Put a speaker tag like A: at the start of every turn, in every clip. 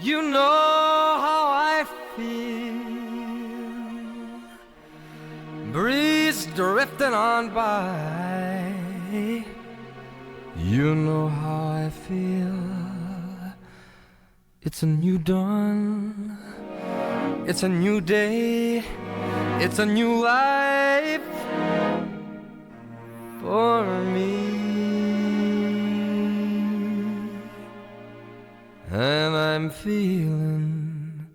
A: You know how I feel. Breeze drifting on by. You know how I feel. It's a new dawn. It's a new day. It's a new life for me. And I'm feeling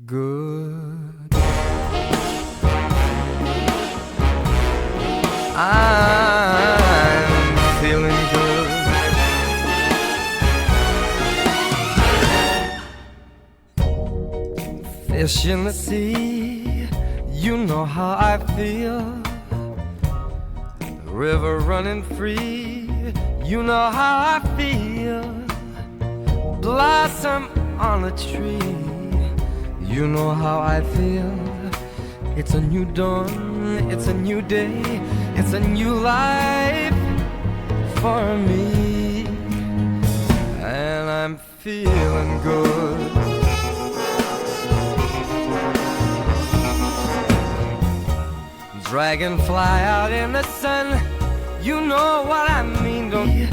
A: good. I'm feeling good. Fish in the sea, you know how I feel. River running free, you know how I feel. Blossom on a tree, you know how I feel. It's a new dawn, it's a new day, it's a new life for me. And I'm feeling good. Dragonfly out in the sun, you know what I mean, don't you?